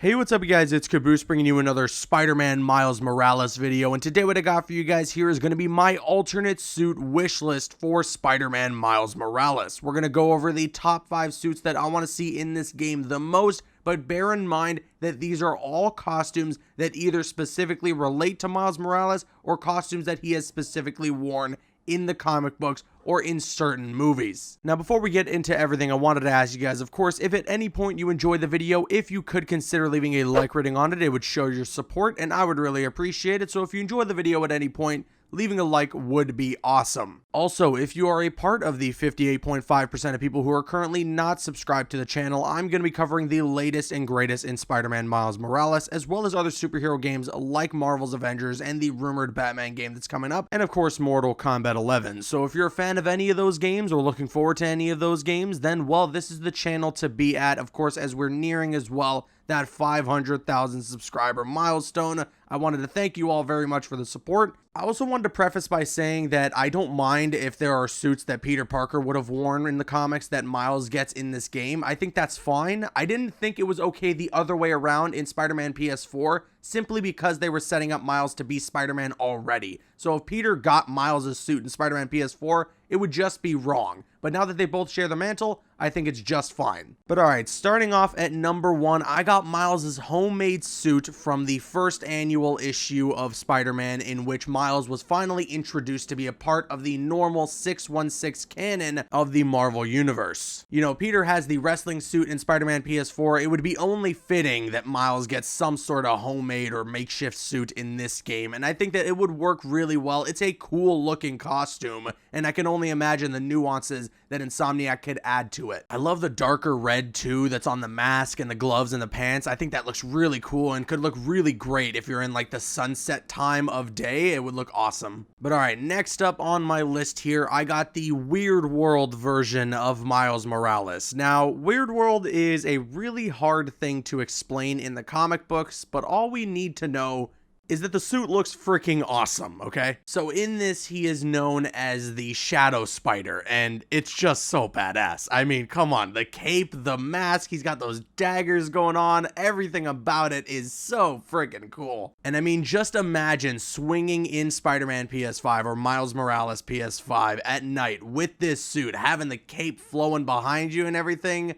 Hey, what's up you guys, it's Caboose bringing you another Spider-Man Miles Morales video, and today what I got for you guys here is going to be my alternate suit wish list for Spider-Man Miles Morales. We're going to go over the top 5 suits that I want to see in this game the most, but bear in mind that these are all costumes that either specifically relate to Miles Morales or costumes that he has specifically worn in the comic books or in certain movies. Now, before we get into everything, I wanted to ask you guys, of course, if at any point you enjoyed the video, if you could consider leaving a like rating on it, it would show your support and I would really appreciate it. So if you enjoyed the video at any point, leaving a like would be awesome. Also, if you are a part of the 58.5% of people who are currently not subscribed to the channel, I'm going to be covering the latest and greatest in Spider-Man Miles Morales, as well as other superhero games like Marvel's Avengers and the rumored Batman game that's coming up, and of course Mortal Kombat 11. So if you're a fan of any of those games or looking forward to any of those games, then well, this is the channel to be at, of course, as we're nearing as well that 500,000 subscriber milestone. I wanted to thank you all very much for the support. I also wanted to preface by saying that I don't mind if there are suits that Peter Parker would have worn in the comics that Miles gets in this game. I think that's fine. I didn't think it was okay the other way around in Spider-Man PS4, simply because they were setting up Miles to be Spider-Man already. So if Peter got Miles' suit in Spider-Man PS4, it would just be wrong. But now that they both share the mantle, I think it's just fine. But alright, starting off at number 1, I got Miles' homemade suit from the first annual issue of Spider-Man, in which Miles was finally introduced to be a part of the normal 616 canon of the Marvel Universe. You know, Peter has the wrestling suit in Spider-Man PS4. It would be only fitting that Miles gets some sort of homemade or makeshift suit in this game, and I think that it would work really well. It's a cool looking costume, and I can only imagine the nuances that Insomniac could add to it. I love the darker red too that's on the mask and the gloves and the pants. I think that looks really cool and could look really great if you're in like the sunset time of day. It would look awesome. But alright, next up on my list here, I got the Weird World version of Miles Morales. Now, Weird World is a really hard thing to explain in the comic books, but all we need to know is that the suit looks freaking awesome, okay? So in this, he is known as the Shadow Spider, and it's just so badass. I mean, come on, the cape, the mask, he's got those daggers going on, everything about it is so freaking cool. And I mean, just imagine swinging in Spider-Man PS5 or Miles Morales PS5 at night with this suit, having the cape flowing behind you and everything.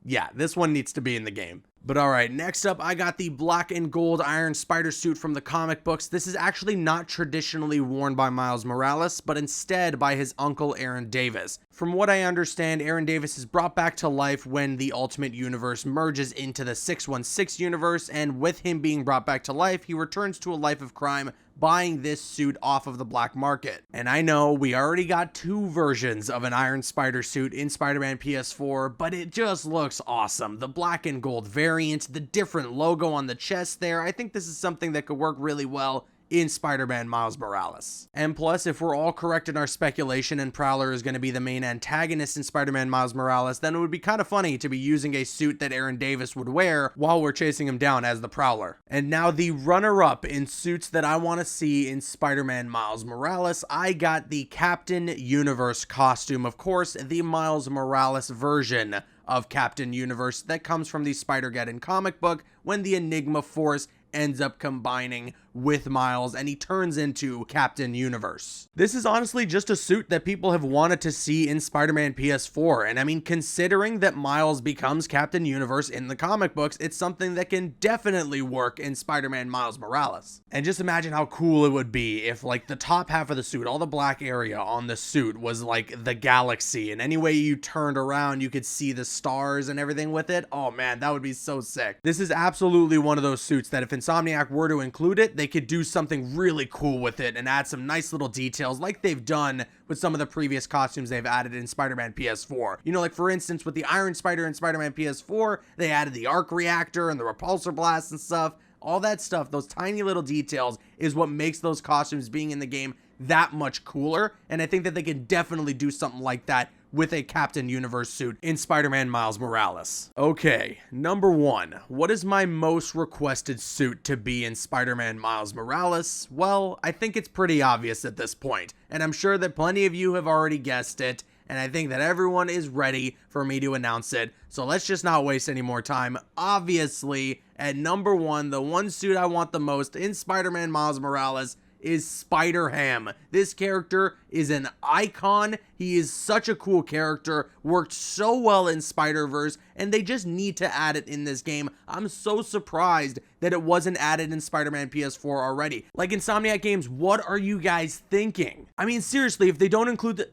Yeah, this one needs to be in the game. But alright, next up I got the black and gold Iron Spider suit from the comic books. This is actually not traditionally worn by Miles Morales, but instead by his uncle Aaron Davis. From what I understand, Aaron Davis is brought back to life when the Ultimate Universe merges into the 616 universe, and with him being brought back to life, he returns to a life of crime, buying this suit off of the black market. And I know we already got 2 versions of an Iron Spider suit in Spider-Man PS4, but it just looks awesome. The black and gold variant, the different logo on the chest there, I think this is something that could work really well in Spider-Man Miles Morales. And plus, if we're all correct in our speculation and Prowler is going to be the main antagonist in Spider-Man Miles Morales, then it would be kind of funny to be using a suit that Aaron Davis would wear while we're chasing him down as the Prowler. And now the runner-up in suits that I want to see in Spider-Man Miles Morales, I got the Captain Universe costume, of course, the Miles Morales version of Captain Universe that comes from the Spider-Geddon comic book when the Enigma Force ends up combining with Miles and he turns into Captain Universe. This is honestly just a suit that people have wanted to see in Spider-Man PS4, and I mean, considering that Miles becomes Captain Universe in the comic books, it's something that can definitely work in Spider-Man Miles Morales. And just imagine how cool it would be if like the top half of the suit, all the black area on the suit was like the galaxy, and any way you turned around you could see the stars and everything with it. Oh man, that would be so sick. This is absolutely one of those suits that if Insomniac were to include it, they could do something really cool with it and add some nice little details like they've done with some of the previous costumes they've added in Spider-Man PS4. You know, like for instance, with the Iron Spider in Spider-Man PS4, they added the arc reactor and the repulsor blast and stuff. All that stuff, those tiny little details is what makes those costumes being in the game that much cooler, and I think that they can definitely do something like that with a Captain Universe suit in Spider-Man Miles Morales. Okay, number 1. What is my most requested suit to be in Spider-Man Miles Morales? Well, I think it's pretty obvious at this point, and I'm sure that plenty of you have already guessed it, and I think that everyone is ready for me to announce it. So let's just not waste any more time. Obviously, at number 1, the one suit I want the most in Spider-Man Miles Morales is Spider-Ham. This character is an icon. He is such a cool character, worked so well in Spider-Verse, and they just need to add it in this game. I'm so surprised that it wasn't added in Spider-Man PS4 already. Like, Insomniac Games, what are you guys thinking? I mean, seriously, if they don't include the...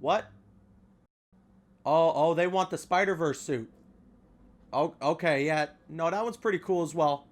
What? Oh, they want the Spider-Verse suit. Oh, okay, yeah. No, that one's pretty cool as well.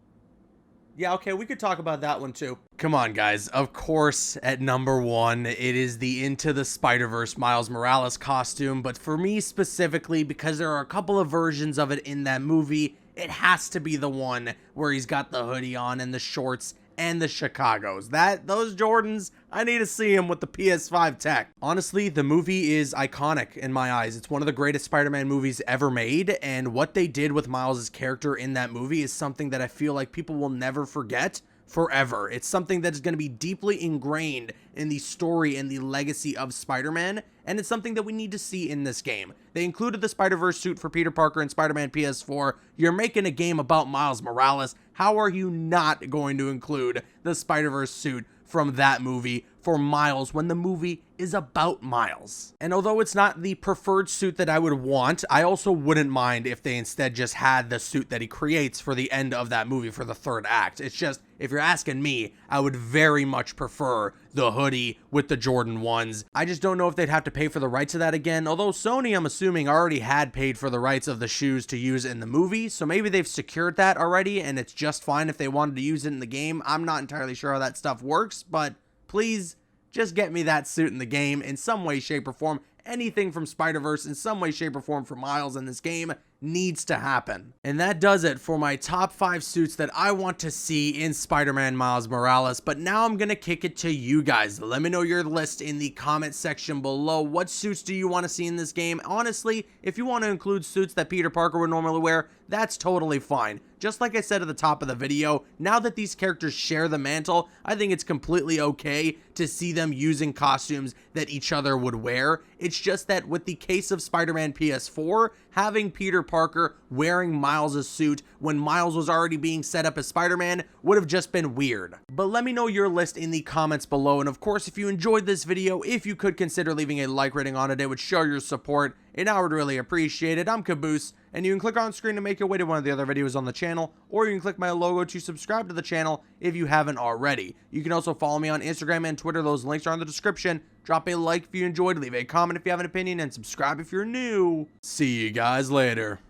Yeah, okay, we could talk about that one too. Come on, guys. Of course, at number 1, it is the Into the Spider-Verse Miles Morales costume. But for me specifically, because there are a couple of versions of it in that movie, it has to be the one where he's got the hoodie on and the shorts and the Chicagos. Those Jordans, I need to see him with the PS5 tech. Honestly, the movie is iconic in my eyes. It's one of the greatest Spider-Man movies ever made, and what they did with Miles' character in that movie is something that I feel like people will never forget forever. It's something that is going to be deeply ingrained in the story and the legacy of Spider-Man, and it's something that we need to see in this game. They included the Spider-Verse suit for Peter Parker in Spider-Man PS4. You're making a game about Miles Morales. How are you not going to include the Spider-Verse suit from that movie for Miles when the movie is about Miles? And although it's not the preferred suit that I would want, I also wouldn't mind if they instead just had the suit that he creates for the end of that movie for the 3rd act. It's just, if you're asking me, I would very much prefer the hoodie with the Jordan 1s. I just don't know if they'd have to pay for the rights of that again, although Sony, I'm assuming, already had paid for the rights of the shoes to use in the movie, so maybe they've secured that already and it's just fine if they wanted to use it in the game. I'm not entirely sure how that stuff works, but please just get me that suit in the game in some way, shape, or form. Anything from Spider-Verse in some way, shape, or form for Miles in this game needs to happen. And that does it for my top 5 suits that I want to see in Spider-Man Miles Morales. But now I'm gonna kick it to you guys. Let me know your list in the comment section below. What suits do you want to see in this game? Honestly, if you want to include suits that Peter Parker would normally wear, that's totally fine. Just like I said at the top of the video, now that these characters share the mantle, I think it's completely okay to see them using costumes that each other would wear. It's just that with the case of Spider-Man PS4, having Peter Parker wearing Miles' suit when Miles was already being set up as Spider-Man would have just been weird. But let me know your list in the comments below, and of course, if you enjoyed this video, if you could consider leaving a like rating on it, it would show your support, and I would really appreciate it. I'm Caboose, and you can click on screen to make your way to one of the other videos on the channel, or you can click my logo to subscribe to the channel if you haven't already. You can also follow me on Instagram and Twitter. Those links are in the description. Drop a like if you enjoyed, leave a comment if you have an opinion, and subscribe if you're new. See you guys later.